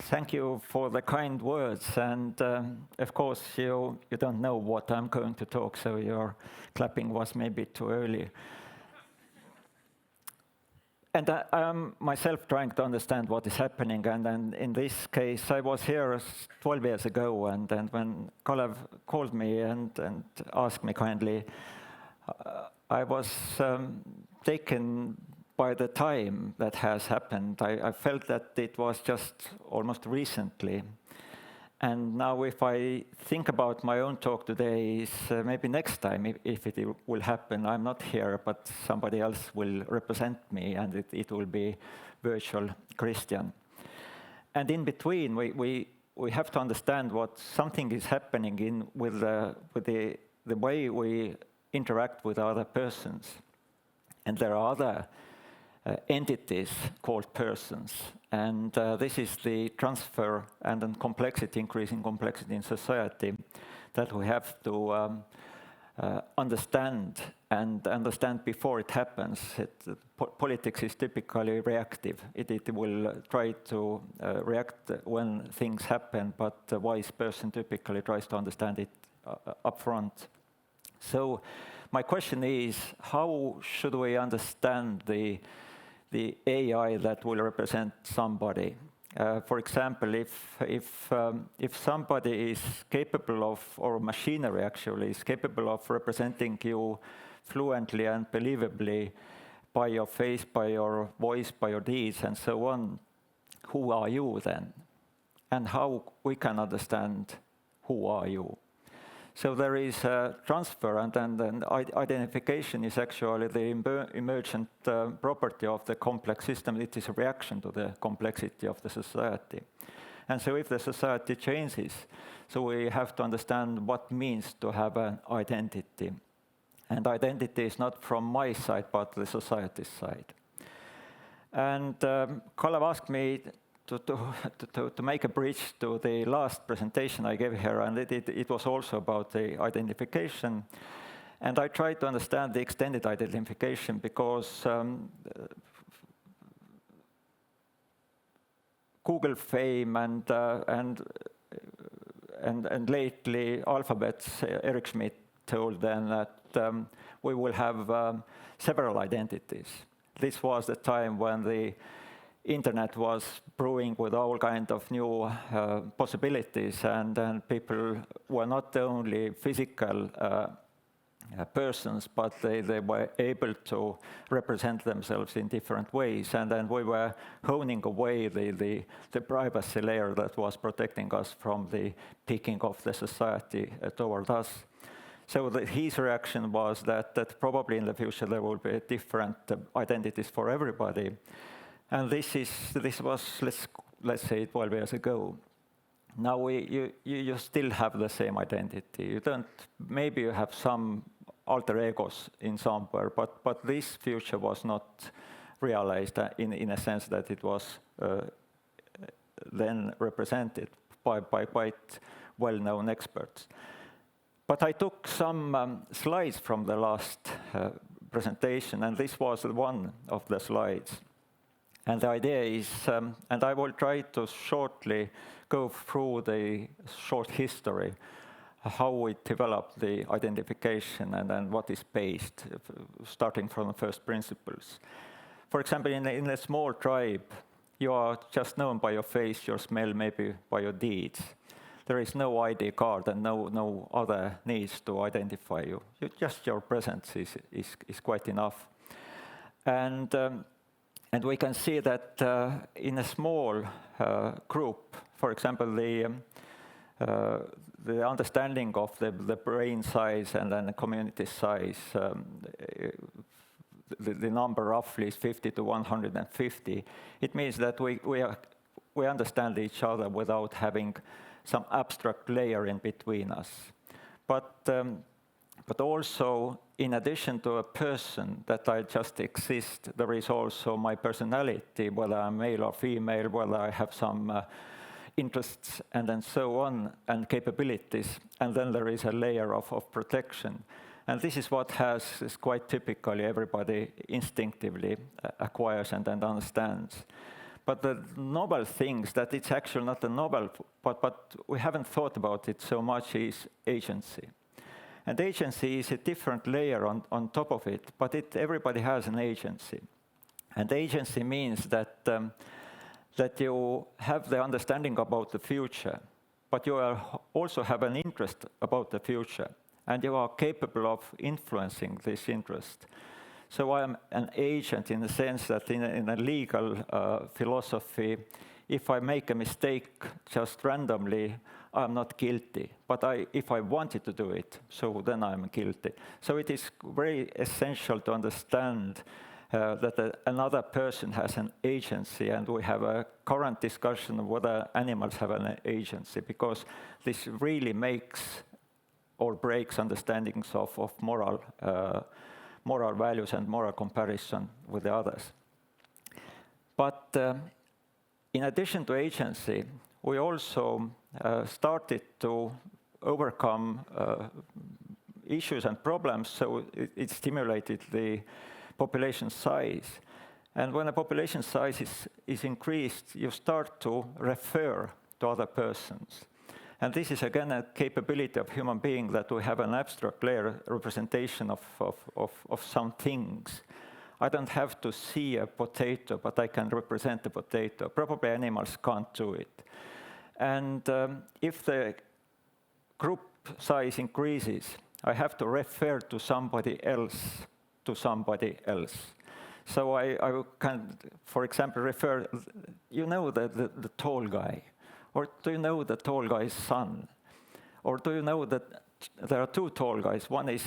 Thank you for the kind words, and of course you don't know what I'm going to talk, so your clapping was maybe too early. And I'm myself trying to understand what is happening, and then in this case I was here 12 years ago, and then when Kalev called me and asked me kindly, I was taken by the time that has happened. I felt that it was just almost recently. And now if I think about my own talk today, is maybe next time, if it will happen, I'm not here, but somebody else will represent me, and it will be virtual Kristjan. And in between, we have to understand what something is happening with the way we interact with other persons. And there are other entities called persons, and this is the transfer and then increasing complexity in society that we have to understand before it happens. Politics is typically reactive. It will try to react when things happen, but a wise person typically tries to understand it up front. So my question is, how should we understand the AI that will represent somebody? For example, if somebody is capable of, or machinery actually is capable of representing you fluently and believably by your face, by your voice, by your deeds, and so on, who are you then? And how we can understand who are you? So there is a transfer, and then identification is actually the emergent property of the complex system. It is a reaction to the complexity of the society. And so if the society changes, so we have to understand what it means to have an identity. And identity is not from my side, but the society's side. And Kalev asked me to make a bridge to the last presentation I gave here, and it was also about the identification. And I tried to understand the extended identification because Google fame and lately Alphabet's Eric Schmidt told them that we will have several identities. This was the time when the internet was brewing with all kinds of new possibilities, and people were not only physical persons, but they were able to represent themselves in different ways. And then we were honing away the privacy layer that was protecting us from the peaking of the society toward us. So his reaction was that probably in the future there will be different identities for everybody. And this was, let's say, 12 years ago. Now you still have the same identity. You don't, maybe you have some alter egos in somewhere, but this future was not realized in a sense that it was then represented by quite well-known experts. But I took some slides from the last presentation, and this was one of the slides. And the idea is, and I will try to shortly go through the short history, how we developed the identification and then what is based, starting from the first principles. For example, in a small tribe, you are just known by your face, your smell, maybe by your deeds. There is no ID card and no other needs to identify you. Just your presence is quite enough. And we can see that in a small group, for example, the understanding of the brain size and then the community size, the number roughly is 50 to 150. It means that we understand each other without having some abstract layer in between us. But also, in addition to a person that I just exist, there is also my personality, whether I'm male or female, whether I have some interests, and then so on, and capabilities. And then there is a layer of protection. And this is what is quite typically everybody instinctively acquires and understands. But the novel things that it's actually not a novel, but we haven't thought about it so much, is agency. And agency is a different layer on top of it, but everybody has an agency. And agency means that, that you have the understanding about the future, but you also have an interest about the future, and you are capable of influencing this interest. So I am an agent in the sense that in a legal philosophy, if I make a mistake just randomly, I'm not guilty. But if I wanted to do it, so then I'm guilty. So it is very essential to understand that another person has an agency, and we have a current discussion of whether animals have an agency, because this really makes or breaks understandings of moral values and moral comparison with the others. But in addition to agency, we also started to overcome issues and problems, so it stimulated the population size. And when the population size is increased, you start to refer to other persons. And this is again a capability of human being, that we have an abstract layer representation of some things. I don't have to see a potato, but I can represent a potato. Probably animals can't do it. And if the group size increases, I have to refer to somebody else. So I can, for example, refer, you know, the tall guy. Or do you know the tall guy's son? Or do you know that there are two tall guys? One is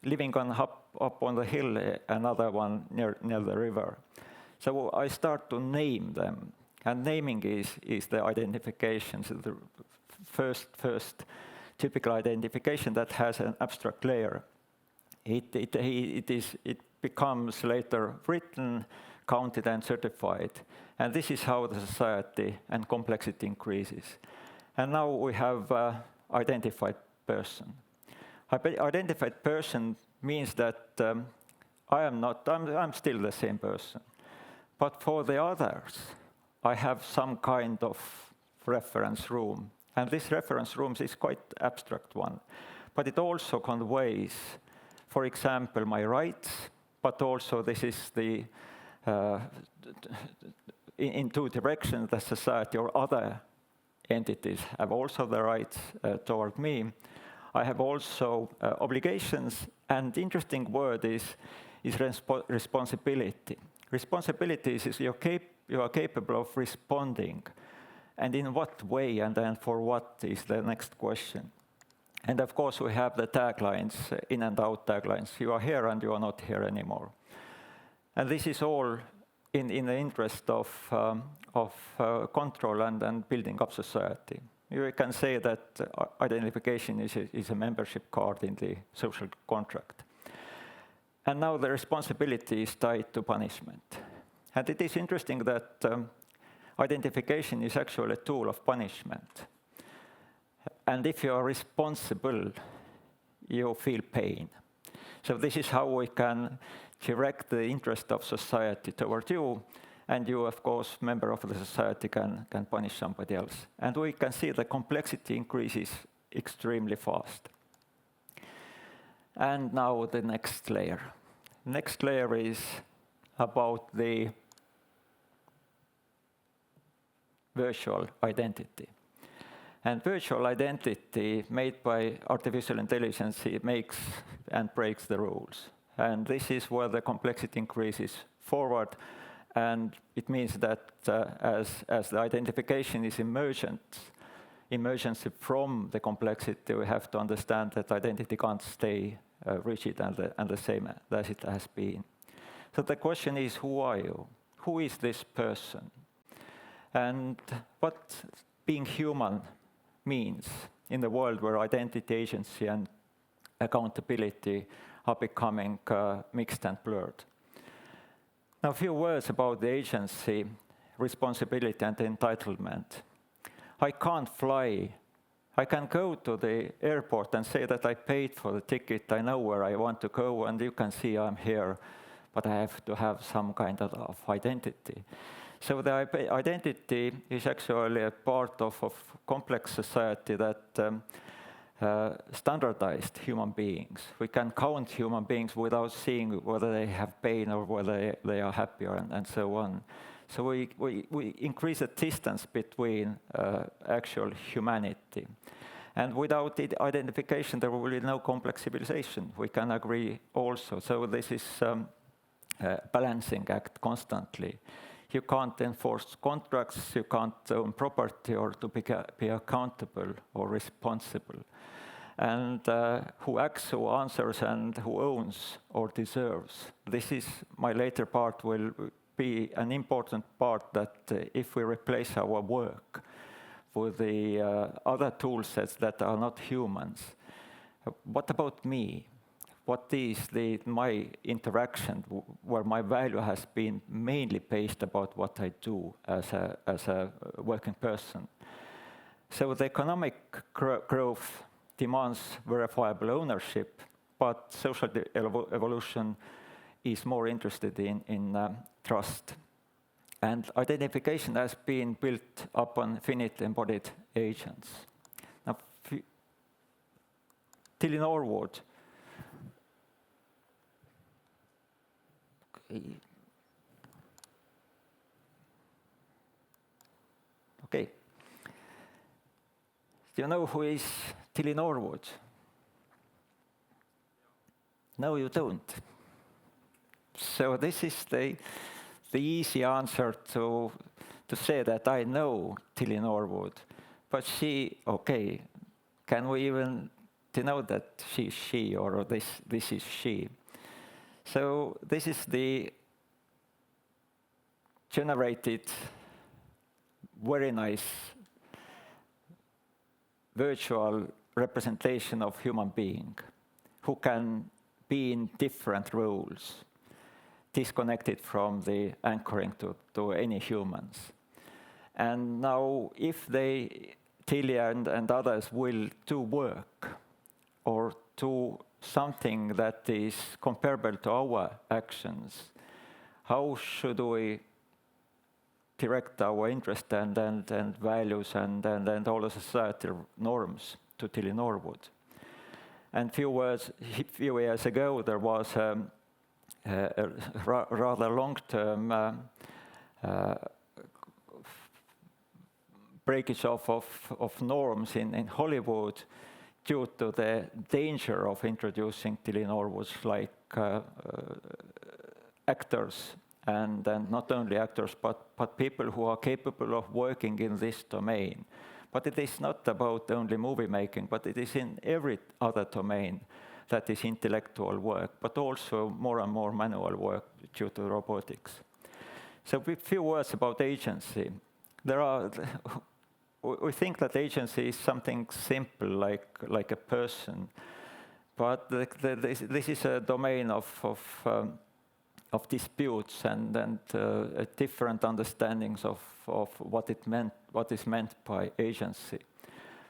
living up on the hill, another one near the river. So I start to name them. And naming is the identification, so the first typical identification that has an abstract layer. It becomes later written, counted, and certified. And this is how the society and complexity increases. And now we have identified person. Identified person means that I'm still the same person. But for the others, I have some kind of reference room. And this reference room is quite abstract one. But it also conveys, for example, my rights, but also this is the in two directions, the society or other entities have also the rights toward me. I have also obligations, and the interesting word is responsibility. Responsibility is you are capable of responding, and in what way, and then for what is the next question. And of course we have the taglines, in and out taglines. You are here and you are not here anymore. And this is all in the interest of control and building up society. You can say that identification is a membership card in the social contract. And now the responsibility is tied to punishment. And it is interesting that identification is actually a tool of punishment. And if you are responsible, you feel pain. So this is how we can direct the interest of society toward you, and you, of course, member of the society, can punish somebody else. And we can see the complexity increases extremely fast. And now the next layer. Next layer is about the virtual identity. And virtual identity made by artificial intelligence makes and breaks the rules. And this is where the complexity increases forward. And it means that as the identification is emergent from the complexity, we have to understand that identity can't stay rigid and the same as it has been. So the question is, who are you? Who is this person? And what being human means in the world where identity, agency, and accountability are becoming mixed and blurred. Now, a few words about the agency, responsibility, and entitlement. I can't fly. I can go to the airport and say that I paid for the ticket, I know where I want to go, and you can see I'm here, but I have to have some kind of identity. So the identity is actually a part of complex society that standardized human beings. We can count human beings without seeing whether they have pain or whether they are happy and so on. So we increase the distance between actual humanity. And without identification, there will be no complex civilization. We can agree also. So this is a balancing act constantly. You can't enforce contracts, you can't own property or to be accountable or responsible. And who acts, who answers, and who owns or deserves. This is, my later part will be an important part that if we replace our work with the other tool sets that are not humans, what about me? What is my interaction where my value has been mainly based about what I do as a working person? So the economic growth demands verifiable ownership, but social evolution is more interested in trust. And identification has been built upon finite embodied agents. Now, Tallinn Norwood. Okay. Do you know who is Tallinn Norwood? No, you don't. So this is the easy answer to say that I know Tallinn Norwood. But she, okay, can we even denote that she's she or this is she? So this is the generated very nice virtual representation of human being who can be in different roles, disconnected from the anchoring to any humans. And now if Tilly and others will do work or do something that is comparable to our actions, how should we direct our interest and values and all the societal norms to Tallinn Norwood? And few years ago there was a rather long-term breakage of norms in Hollywood due to the danger of introducing Tallinn Norwoods like actors, and not only actors, but people who are capable of working in this domain. But it is not about only movie making, but it is in every other domain that is intellectual work, but also more and more manual work due to robotics. So a few words about agency. We think that agency is something simple, like a person, but this is a domain of disputes and different understandings of what is meant by agency.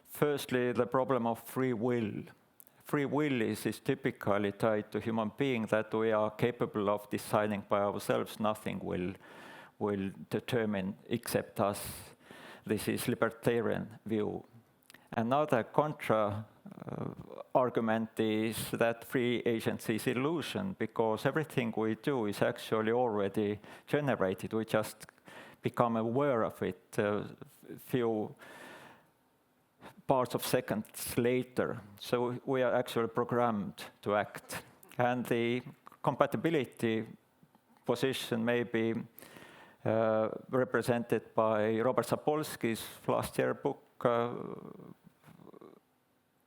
Firstly, the problem of free will. Free will is typically tied to human being, that we are capable of deciding by ourselves. Nothing will determine except us. This is libertarian view. Another contra argument is that free agency is illusion, because everything we do is actually already generated. We just become aware of it a few parts of seconds later. So we are actually programmed to act. And the compatibility position may be represented by Robert Sapolsky's last year book,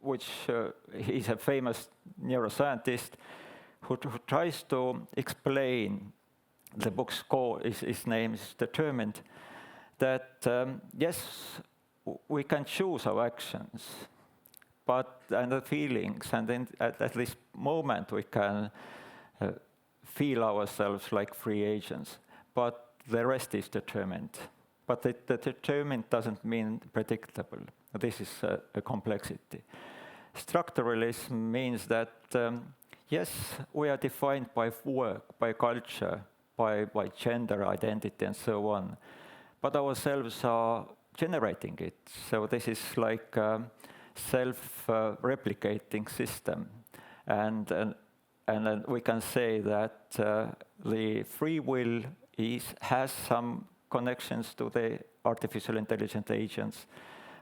which he's a famous neuroscientist who tries to explain, the book's core, his name is Determined, that yes, we can choose our actions, and the feelings, and then at this moment we can feel ourselves like free agents, but the rest is determined. But the determined doesn't mean predictable. This is a complexity. Structuralism means that, yes, we are defined by work, by culture, by gender identity and so on. But ourselves are generating it. So this is like a self-replicating system. And then we can say that the free will has some connections to the artificial intelligent agents,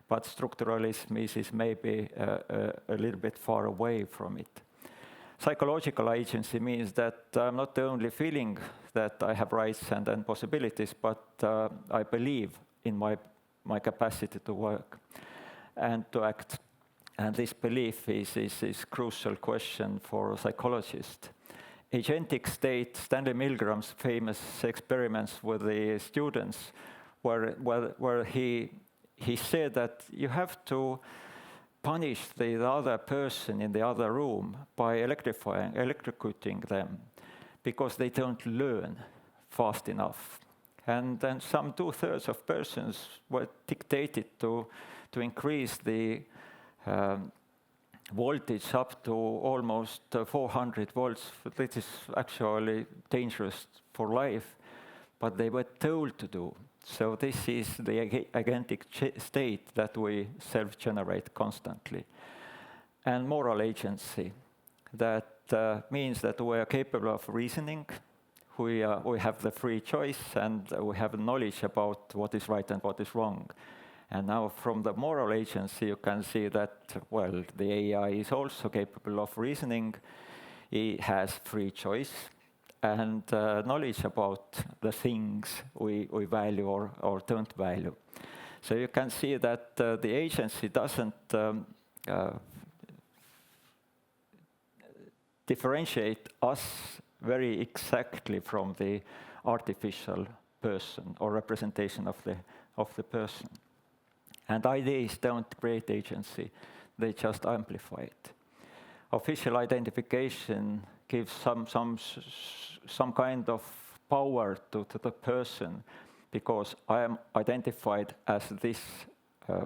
but structuralism is maybe a little bit far away from it. Psychological agency means that I'm not only feeling that I have rights and possibilities, but I believe in my capacity to work and to act. And this belief is crucial question for a psychologist. Agentic state, Stanley Milgram's famous experiments with the students, where he said that you have to punish the other person in the other room by electrocuting them, because they don't learn fast enough. And then some 2/3 of persons were dictated to increase the voltage up to almost 400 volts. This is actually dangerous for life, but they were told to do. So this is the agentic state that we self-generate constantly. And moral agency, that means that we are capable of reasoning, we have the free choice, and we have knowledge about what is right and what is wrong. And now from the moral agency, you can see that, well, the AI is also capable of reasoning. It has free choice and knowledge about the things we value or don't value. So you can see that the agency doesn't differentiate us very exactly from the artificial person or representation of the person. And ideas don't create agency, they just amplify it. Official identification gives some kind of power to the person, because I am identified as this,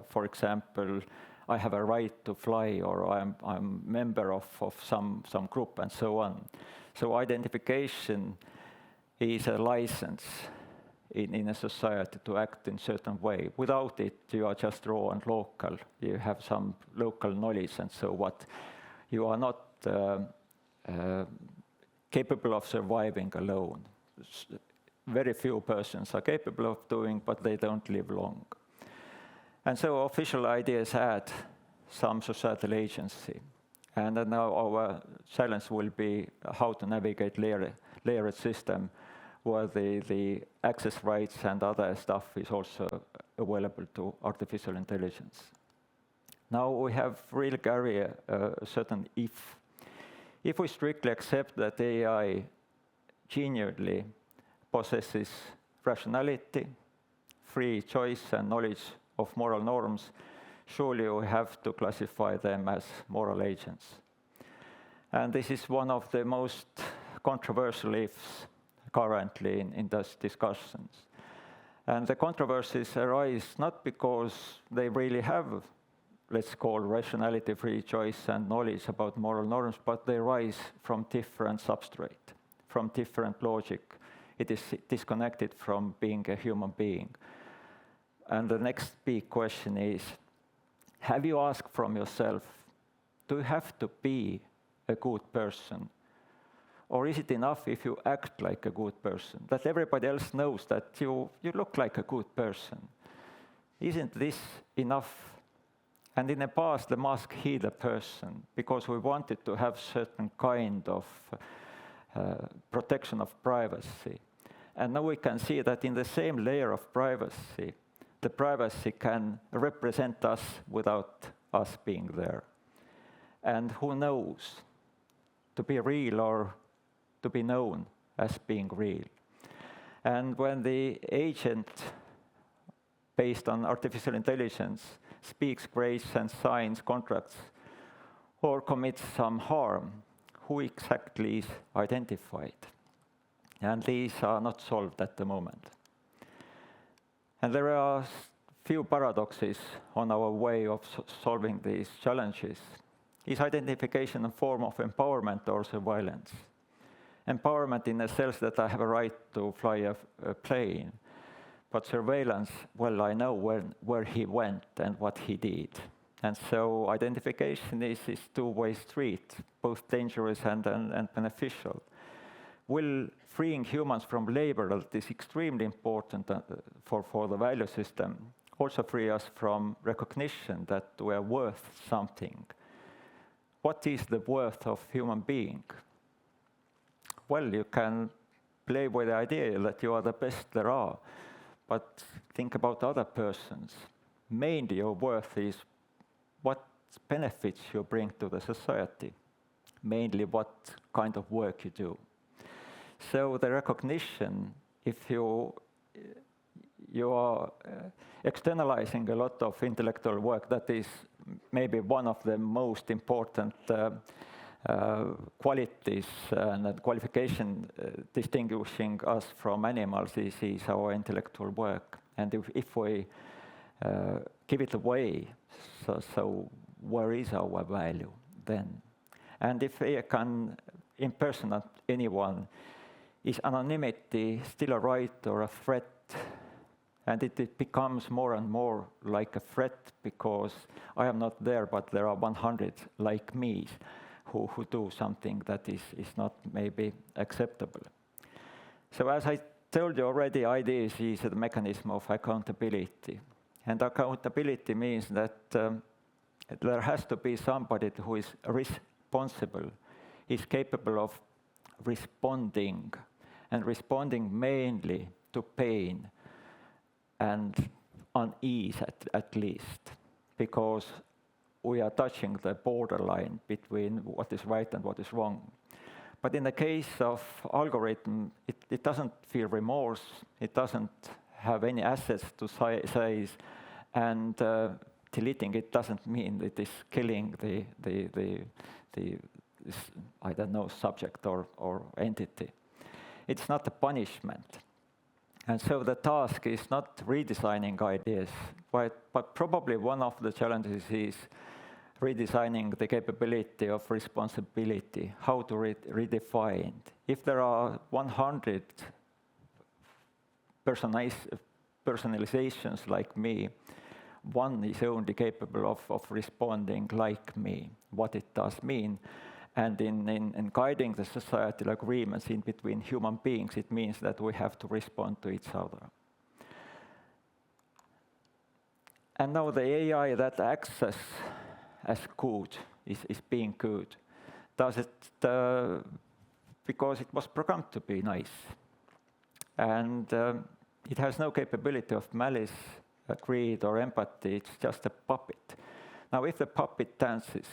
for example, I have a right to fly, or I'm a member of some group and so on. So identification is a license in a society to act in a certain way. Without it, you are just raw and local. You have some local knowledge and so what. You are not capable of surviving alone. Very few persons are capable of doing, but they don't live long. And so official ideas add some societal agency. And then now our challenge will be how to navigate layered system where the access rights and other stuff is also available to artificial intelligence. Now we have really carry a certain if. If we strictly accept that AI genuinely possesses rationality, free choice and knowledge of moral norms, surely we have to classify them as moral agents. And this is one of the most controversial ifs currently in those discussions. And the controversies arise not because they really have, let's call, rationality, free choice and knowledge about moral norms, but they rise from different substrate, from different logic. It is disconnected from being a human being. And the next big question is, have you asked from yourself, do you have to be a good person? Or is it enough if you act like a good person, that everybody else knows that you look like a good person? Isn't this enough? And in the past, the mask hid a person because we wanted to have certain kind of protection of privacy. And now we can see that in the same layer of privacy, the privacy can represent us without us being there. And who knows, to be real or to be known as being real. And when the agent, based on artificial intelligence, speaks, creates and signs contracts or commits some harm, who exactly is identified? And these are not solved at the moment. And there are few paradoxes on our way of solving these challenges. Is identification a form of empowerment or surveillance? Empowerment in the sense that I have a right to fly a plane. But surveillance, well, I know where he went and what he did. And so identification is two-way street, both dangerous and beneficial. Will freeing humans from labor that is extremely important for the value system also free us from recognition that we are worth something. What is the worth of human being? Well, you can play with the idea that you are the best there are, but think about other persons. Mainly your worth is what benefits you bring to the society, mainly what kind of work you do. So the recognition, if you are externalizing a lot of intellectual work, that is maybe one of the most important qualities and qualification distinguishing us from animals is our intellectual work. And if we give it away, so where is our value then? And if I can impersonate anyone, is anonymity still a right or a threat? And it becomes more and more like a threat because I am not there, but there are 100 like me who do something that is not maybe acceptable. So as I told you already, IDs is the mechanism of accountability. And accountability means that there has to be somebody who is responsible, is capable of responding, and responding mainly to pain and unease at least, because we are touching the borderline between what is right and what is wrong. But in the case of algorithm, it doesn't feel remorse, it doesn't have any assets to size, and deleting it doesn't mean it is killing the I don't know, subject or entity. It's not a punishment. And so the task is not redesigning ideas, but probably one of the challenges is redesigning the capability of responsibility, how to redefine. If there are 100 personalizations like me, one is only capable of responding like me, what it does mean. And in guiding the societal agreements in between human beings, it means that we have to respond to each other. And now the AI that acts as good, is being good, does it because it was programmed to be nice. And it has no capability of malice, greed, or empathy, it's just a puppet. Now, if the puppet dances,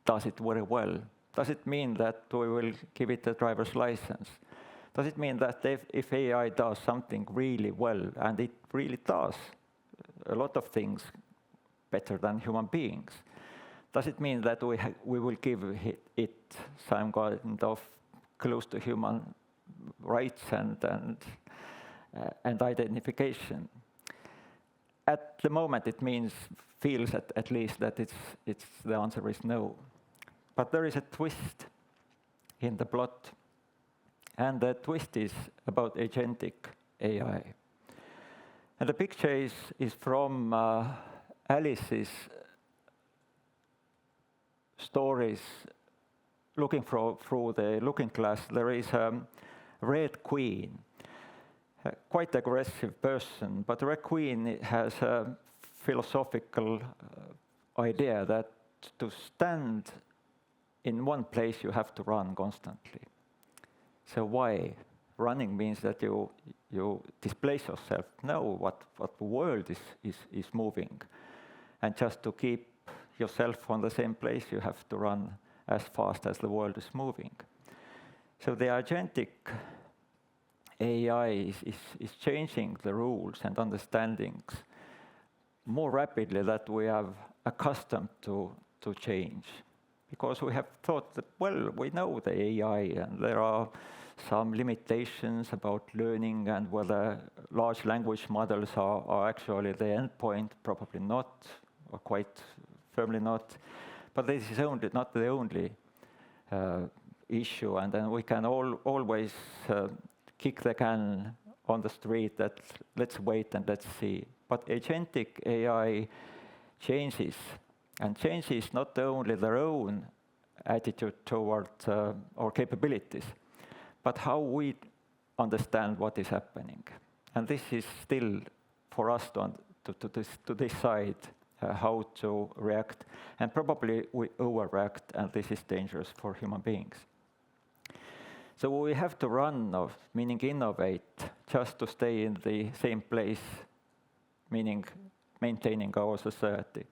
does it very well? Does it mean that we will give it a driver's license? Does it mean that if AI does something really well, and it really does a lot of things better than human beings, does it mean that we will give it some kind of close to human rights and identification? At the moment, it feels at least that the answer is no. But there is a twist in the plot, and the twist is about agentic AI. And the picture is from Alice's stories. Looking through the looking glass, there is a red queen, a quite aggressive person, but the red queen has a philosophical idea that to stand in one place you have to run constantly. So why? Running means that you displace yourself. No, what the world is moving. And just to keep yourself on the same place, you have to run as fast as the world is moving. So the agentic AI is changing the rules and understandings more rapidly than we have accustomed to change. Because we have thought that, well, we know the AI and there are some limitations about learning and whether large language models are actually the endpoint, probably not, or quite firmly not. But this is not the only issue, and then we can always kick the can on the street that let's wait and let's see. But agentic AI changes not only their own attitude toward our capabilities, but how we understand what is happening. And this is still for us to decide how to react. And probably we overreact, and this is dangerous for human beings. So we have to run, meaning innovate, just to stay in the same place, meaning maintaining our society.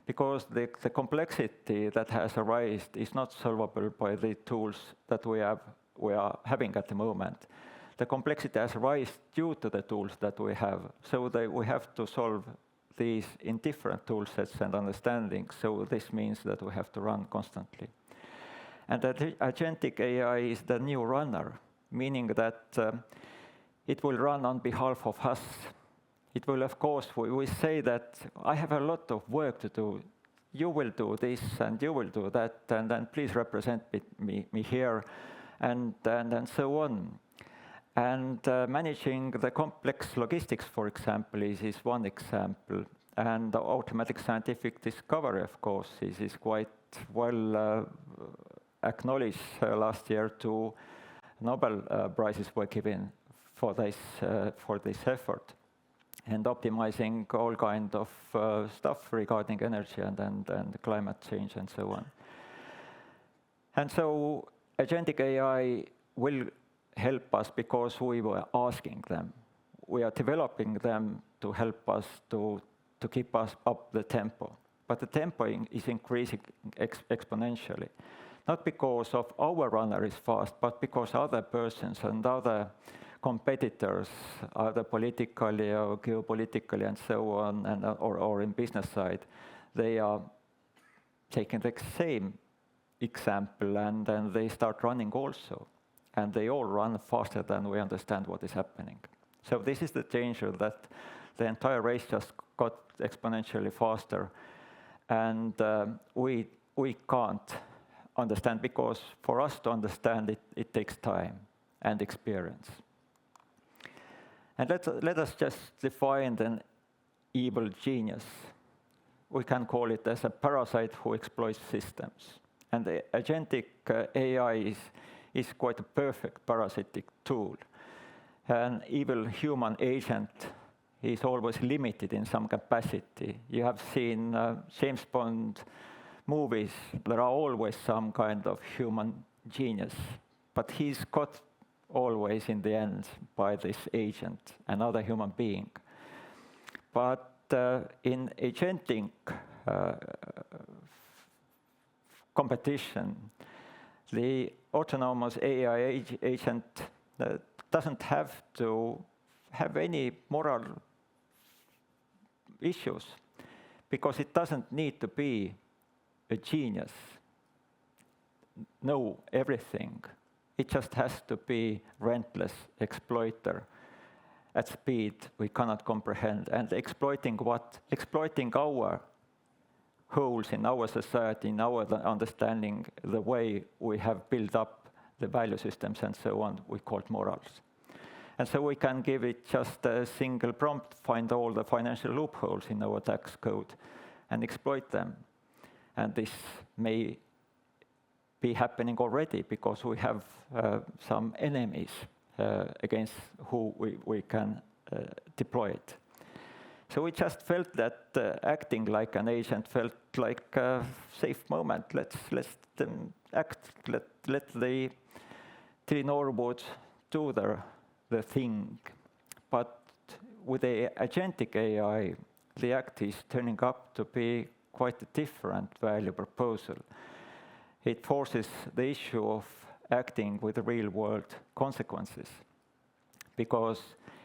Because the complexity that has arisen is not solvable by the tools that we are having at the moment. The complexity has arisen due to the tools that we have. So we have to solve these in different tool sets and understandings. So this means that we have to run constantly. And that agentic AI is the new runner, meaning that it will run on behalf of us. It will, of course, we say that I have a lot of work to do. You will do this and you will do that, and then please represent me here, and so on. And managing the complex logistics, for example, is one example. And the automatic scientific discovery, of course, is quite well acknowledged last year. 2 Nobel Prizes were given for this effort. And optimizing all kind of stuff regarding energy and climate change and so on. And so agentic AI will help us because we were asking them. We are developing them to help us to keep us up the tempo. But the tempo is increasing exponentially. Not because of our runner is fast, but because other persons and other competitors, either politically or geopolitically and so on, or in business side, they are taking the same example and then they start running also. And they all run faster than we understand what is happening. So this is the danger, that the entire race just got exponentially faster. And we can't understand, because for us to understand it takes time and experience. And let us just define an evil genius. We can call it as a parasite who exploits systems. And the agentic AI is quite a perfect parasitic tool. An evil human agent is always limited in some capacity. You have seen James Bond movies, there are always some kind of human genius, but he's caught always in the end by this agent, another human being. But in agentic competition, the autonomous AI agent doesn't have to have any moral issues, because it doesn't need to be a genius, know everything. It just has to be relentless exploiter at speed we cannot comprehend, and exploiting what? Exploiting our holes in our society, in our understanding, the way we have built up the value systems and so on, we call it morals. And so we can give it just a single prompt, find all the financial loopholes in our tax code and exploit them. And this may be happening already, because we have some enemies against who we can deploy it. So we just felt that acting like an agent felt like a safe moment. Let's act, let the Norwood do the thing. But with the agentic AI, the act is turning up to be quite a different value proposal. It forces the issue of acting with real-world consequences, because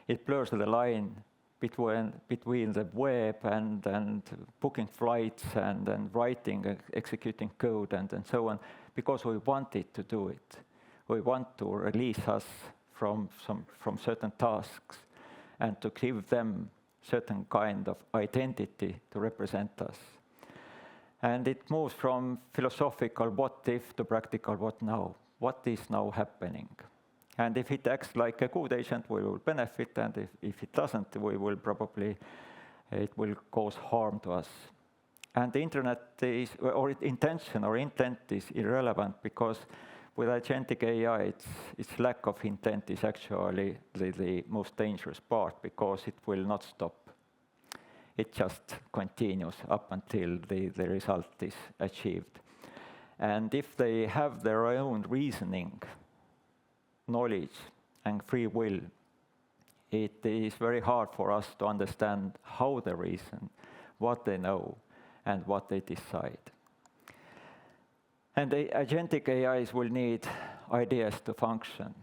it blurs the line between the web and booking flights and writing, executing code and so on, because we want it to do it. We want to release us from certain tasks and to give them certain kind of identity to represent us. And it moves from philosophical what if to practical what now. what is now happening. And if it acts like a good agent, we will benefit, and if it doesn't, it will cause harm to us. And the internet is, or intention or intent is irrelevant, because with agentic AI, its lack of intent is actually the most dangerous part, because it will not stop. It just continues up until the result is achieved. And if they have their own reasoning, knowledge, and free will, it is very hard for us to understand how they reason, what they know, and what they decide. And the agentic AIs will need ideas to function.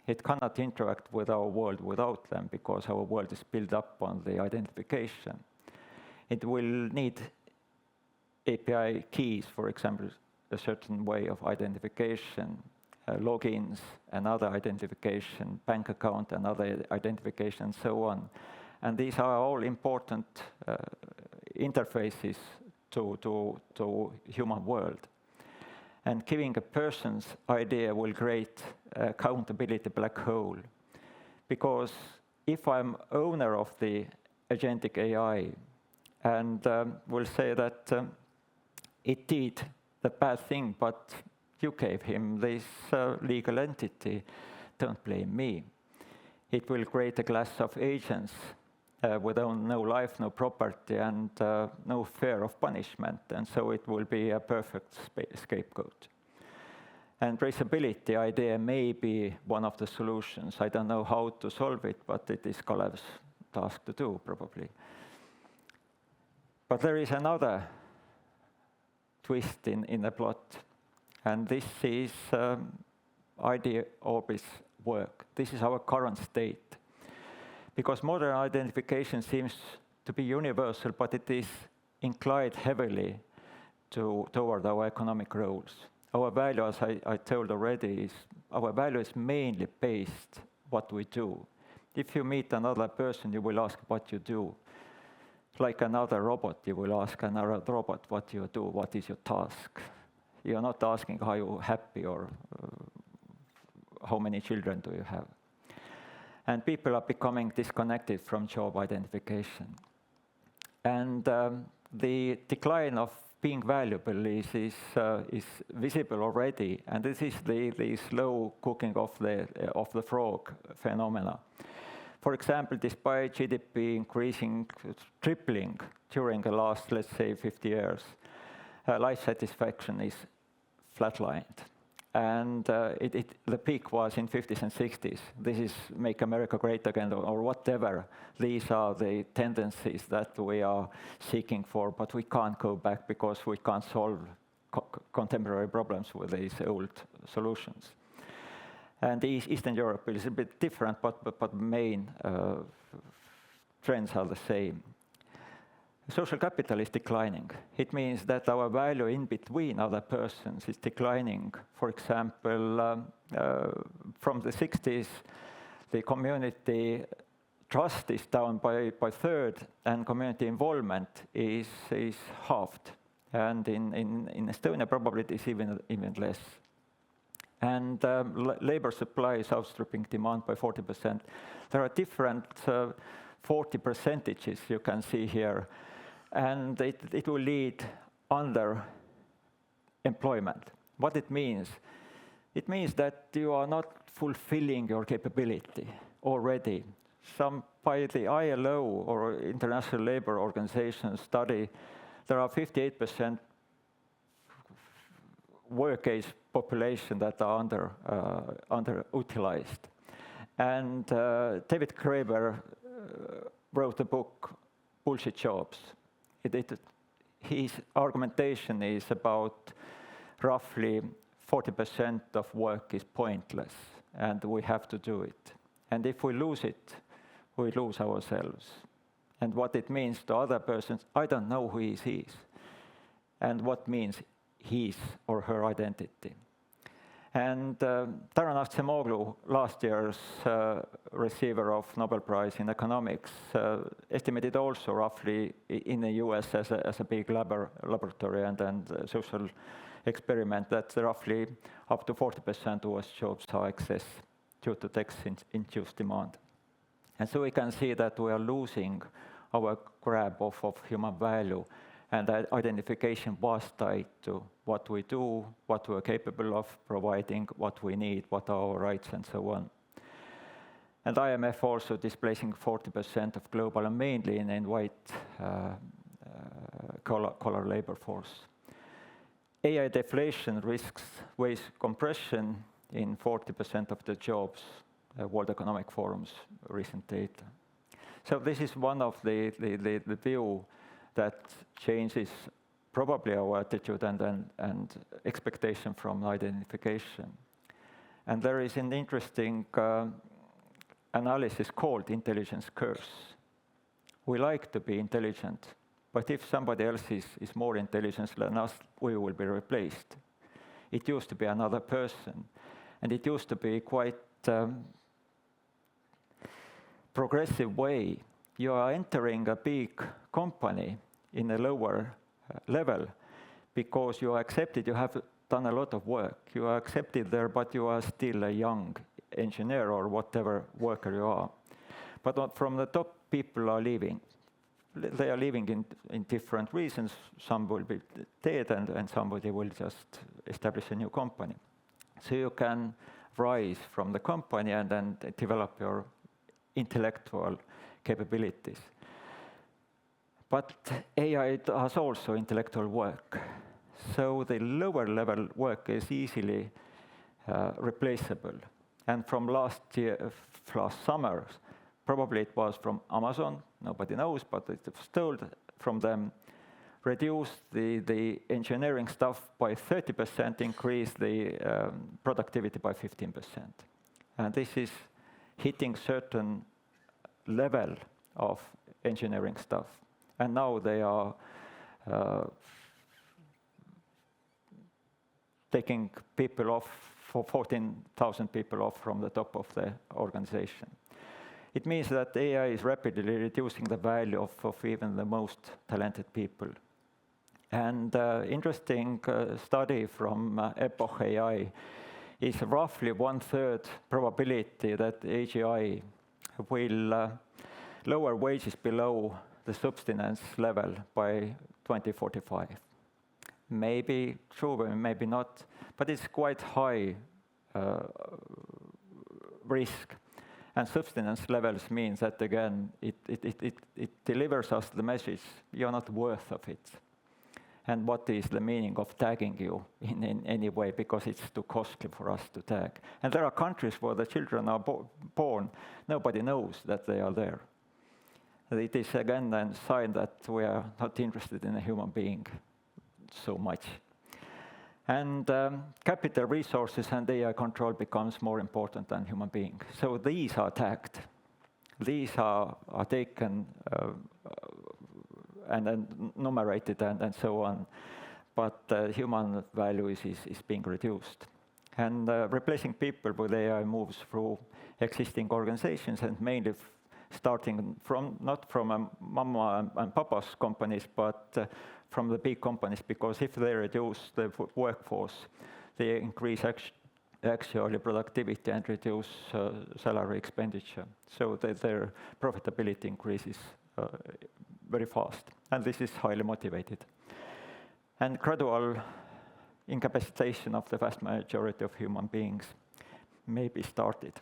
It cannot interact with our world without them, because our world is built up on the identification. It will need API keys, for example, a certain way of identification, logins, another identification, bank account, another identification, and so on. And these are all important interfaces to human world. And giving a person's idea will create a accountability black hole. Because if I'm owner of the agentic AI and will say that it did the bad thing, but you gave him this legal entity, don't blame me. It will create a class of agents with no life, no property, and no fear of punishment. And so it will be a perfect scapegoat. And traceability idea may be one of the solutions. I don't know how to solve it, but it is Kalev's task to do, probably. But there is another twist in the plot. And this is ID Orbis work. This is our current state. Because modern identification seems to be universal, but it is inclined heavily toward our economic roles. Our value, as I told already, our value is mainly based what we do. If you meet another person, you will ask what you do. Like another robot, you will ask another robot what you do, what is your task. You're not asking, are you happy, or how many children do you have? And people are becoming disconnected from job identification. And the decline of being valuable is visible already, and this is the slow cooking of the frog phenomena. For example, despite GDP increasing, tripling during the last, let's say, 50 years, life satisfaction is flatlined. And the peak was in 50s and 60s. This is Make America Great Again, or whatever. These are the tendencies that we are seeking for, but we can't go back because we can't solve contemporary problems with these old solutions. And Eastern Europe is a bit different, but main trends are the same. Social capital is declining. It means that our value in between other persons is declining. For example, from the 60s, the community trust is down by a third, and community involvement is halved. And in Estonia, probably it is even less. And labor supply is outstripping demand by 40%. There are different 40 percentages you can see here. And it will lead under employment. What it means? It means that you are not fulfilling your capability already. By the ILO, or International Labour Organization study, there are 58% work-age population that are underutilized. And David Graeber wrote a book, Bullshit Jobs. His argumentation is about roughly 40% of work is pointless, and we have to do it. And if we lose it, we lose ourselves. And what it means to other persons, I don't know who he is, and what means his or her identity. And Taran Acemoglu, last year's receiver of Nobel Prize in economics, estimated also roughly in the US as a big laboratory and social experiment that roughly up to 40% US jobs are excess due to text-induced demand. And so we can see that we are losing our grab of human value, and that identification was tied to what we do, what we're capable of providing, what we need, what are our rights, and so on. And IMF also displacing 40% of global and mainly in white collar labor force. AI deflation risks wage compression in 40% of the jobs, World Economic Forum's recent data. So this is one of the view that changes probably our attitude and expectation from identification. And there is an interesting analysis called intelligence curse. We like to be intelligent, but if somebody else is more intelligent than us, we will be replaced. It used to be another person, and it used to be quite progressive way. You are entering a big company in a lower level because you are accepted, you have done a lot of work. You are accepted there, but you are still a young engineer or whatever worker you are. But from the top, people are leaving. They are leaving in different reasons. Some will be dead and somebody will just establish a new company. So you can rise from the company and then develop your intellectual capabilities. But AI does also intellectual work. So the lower level work is easily replaceable. And from last summer, probably it was from Amazon, nobody knows, but it was told from them, reduce the engineering stuff by 30%, increase the productivity by 15%. And this is hitting certain level of engineering stuff. And now they are taking people off, for 14,000 people off from the top of the organization. It means that AI is rapidly reducing the value of even the most talented people. And interesting study from Epoch AI is roughly 1/3 probability that AGI will lower wages below the subsistence level by 2045. Maybe true, maybe not, but it's quite high risk. And subsistence levels means that, again, it delivers us the message, you're not worth of it. And what is the meaning of tagging you in any way, because it's too costly for us to tag. And there are countries where the children are born, nobody knows that they are there. It is again a sign that we are not interested in a human being so much. And capital resources and AI control becomes more important than human being. So these are tagged. These are taken and then numerated and so on. But human value is being reduced. And replacing people with AI moves through existing organizations and mainly starting from, not from mama and papa's companies, but from the big companies, because if they reduce the workforce, they increase actually productivity and reduce salary expenditure. So their profitability increases very fast, and this is highly motivated. And gradual incapacitation of the vast majority of human beings may be started.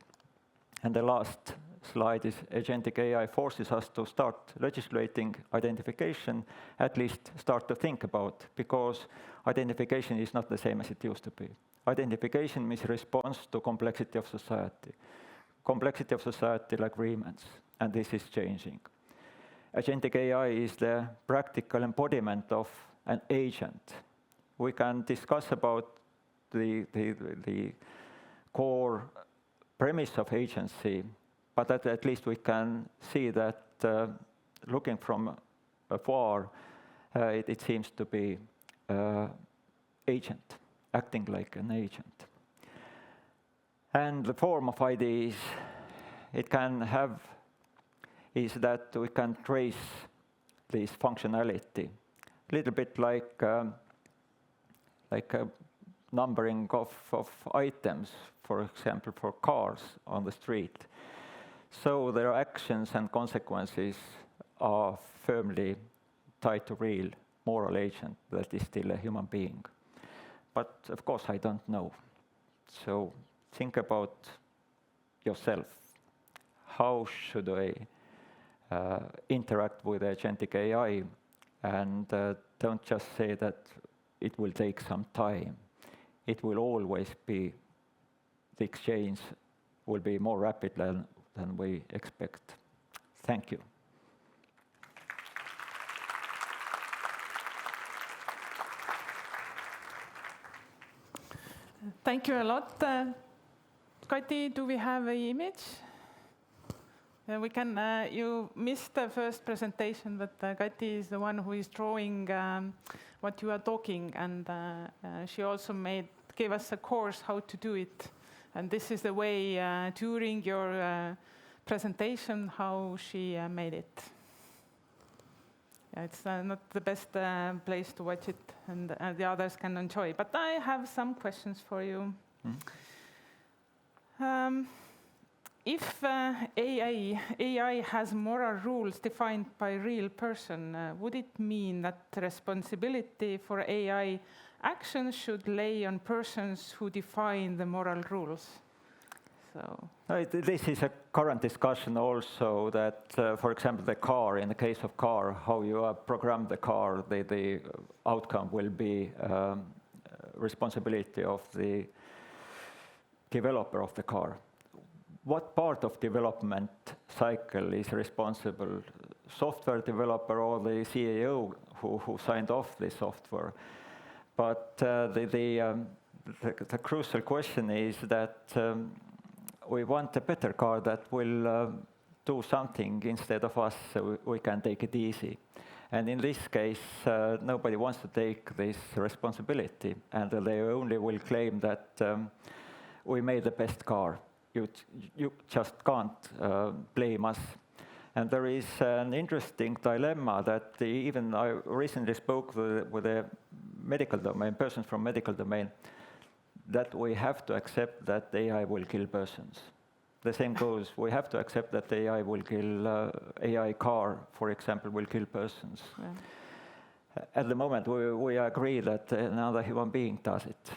And the last slide is agentic AI forces us to start legislating identification, at least start to think about, because identification is not the same as it used to be. Identification means response to complexity of society. Complexity of societal agreements, and this is changing. Agentic AI is the practical embodiment of an agent. We can discuss about the core premise of agency, but at least we can see that looking from afar, it seems to be agent, acting like an agent. And the form of ideas it can have is that we can trace this functionality, a little bit like a numbering of items, for example, for cars on the street. So their actions and consequences are firmly tied to real moral agent that is still a human being. But of course I don't know. So think about yourself. How should I interact with agentic AI? And don't just say that it will take some time. It will always be, the exchange will be more rapid than we expect. Thank you. Thank you a lot. Kati, do we have an image? We can. You missed the first presentation, but Kati is the one who is drawing what you are talking, and she also gave us a course how to do it. And this is the way during your presentation how she made it. Yeah, it's not the best place to watch it, and the others can enjoy. But I have some questions for you. If AI has moral rules defined by a real person, would it mean that the responsibility for AI actions should lay on persons who define the moral rules? So. This is a current discussion also that, for example, the car, in the case of car, how you have programmed the car, the outcome will be responsibility of the developer of the car. What part of development cycle is responsible? Software developer or the CEO who signed off the software? But the crucial question is that we want a better car that will do something instead of us, so we can take it easy. And in this case, nobody wants to take this responsibility, and they only will claim that we made the best car. You just can't blame us. And there is an interesting dilemma that even I recently spoke with a medical domain, persons from medical domain, that we have to accept that AI will kill persons. The same goes, we have to accept that AI will kill, AI car, for example, will kill persons. Yeah. At the moment, we agree that another human being does it.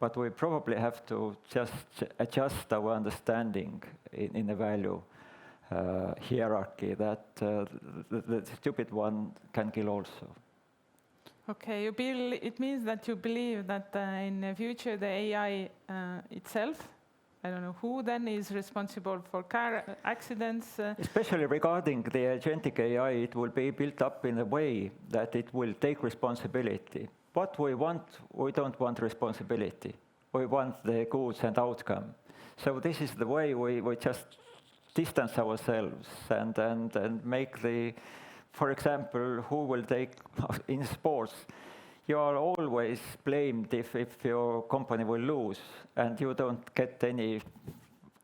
But we probably have to just adjust our understanding in the value hierarchy that the stupid one can kill also. Okay, it means that you believe that in the future the AI itself, I don't know who then is responsible for car accidents. Especially regarding the agentic AI, it will be built up in a way that it will take responsibility. What we want, we don't want responsibility. We want the goods and outcome. So this is the way we just distance ourselves and make the, for example, who will take, in sports, you are always blamed if your company will lose, and you don't get any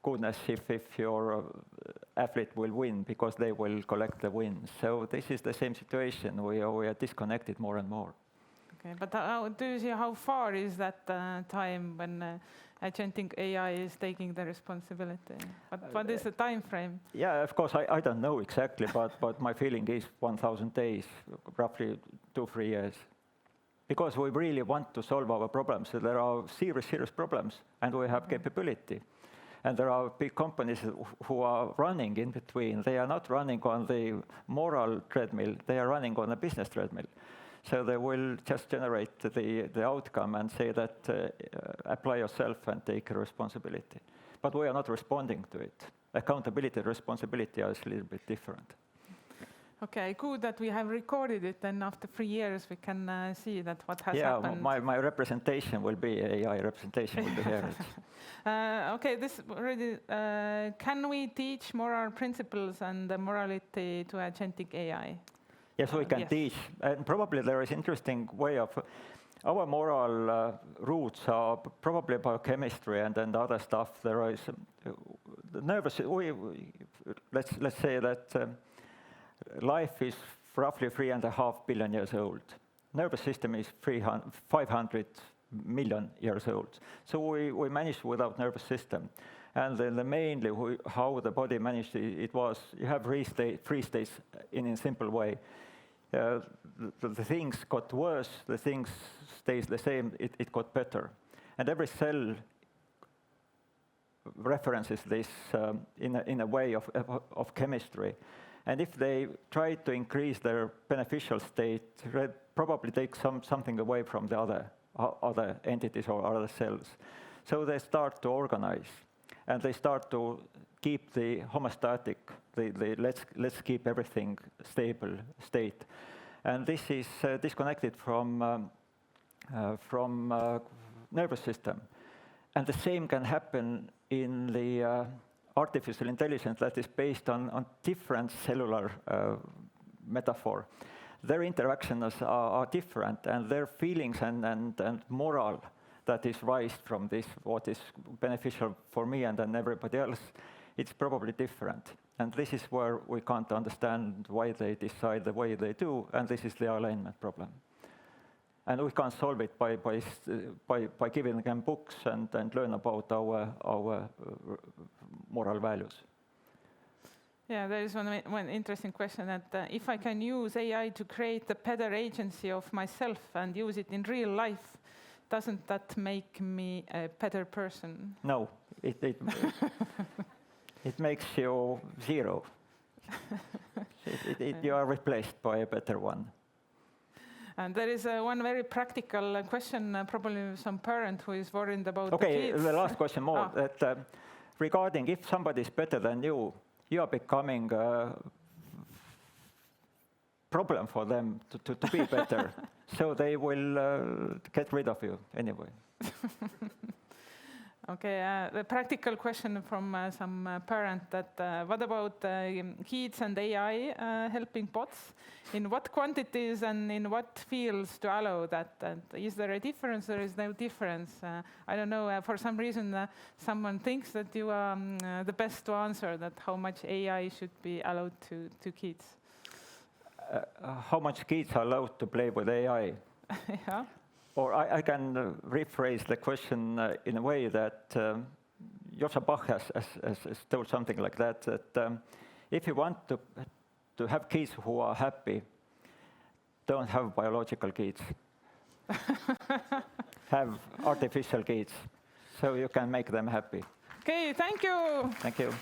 goodness if your athlete will win, because they will collect the wins. So this is the same situation. We are disconnected more and more. Okay, but do you see how far is that time when agentic AI is taking the responsibility? What is the time frame? Yeah, of course, I don't know exactly, but my feeling is 1,000 days, roughly 2-3 years. Because we really want to solve our problems. So there are serious problems, and we have capability. And there are big companies who are running in between. They are not running on the moral treadmill, they are running on a business treadmill. So they will just generate the outcome and say that apply yourself and take responsibility. But we are not responding to it. Accountability and responsibility are a little bit different. Okay, good that we have recorded it, and after 3 years we can see that what has happened. Yeah, my representation will be AI representation will be here. Okay, this already. Can we teach moral principles and morality to agentic AI? Yes, we can teach. And probably there is interesting way of our moral roots are probably biochemistry and then the other stuff. There is the nervous. Let's say that life is roughly 3.5 billion years old. Nervous system is 500 million years old. So we managed without nervous system. And then mainly how the body managed it was, you have three states in a simple way. The things got worse, the things stays the same, it got better. And every cell references this in a way of chemistry. And if they try to increase their beneficial state, probably take something away from the other entities or other cells. So they start to organize, and they start to keep the homeostatic, let's keep everything stable state. And this is disconnected from nervous system. And the same can happen in the artificial intelligence that is based on different cellular metaphor. Their interactions are different, and their feelings and moral that is raised from this, what is beneficial for me and then everybody else, it's probably different. And this is where we can't understand why they decide the way they do, and this is the alignment problem. And we can't solve it by giving them books and learn about our moral values. Yeah, there is one interesting question that if I can use AI to create a better agency of myself and use it in real life, doesn't that make me a better person? No, it makes you zero. You are replaced by a better one. And there is one very practical question, probably some parent who is worried about the kids. Okay, the last question more. That regarding if somebody is better than you are becoming a problem for them to be better. So they will get rid of you anyway. Okay, the practical question from some parent that what about kids and AI helping bots? In what quantities and in what fields to allow that? And is there a difference? There is no difference. I don't know. For some reason, someone thinks that you are the best to answer that how much AI should be allowed to kids. How much kids are allowed to play with AI? Yeah. Or I can rephrase the question in a way that Joseph Bach has told something like that if you want to have kids who are happy, don't have biological kids. Have artificial kids, so you can make them happy. Okay, thank you. Thank you.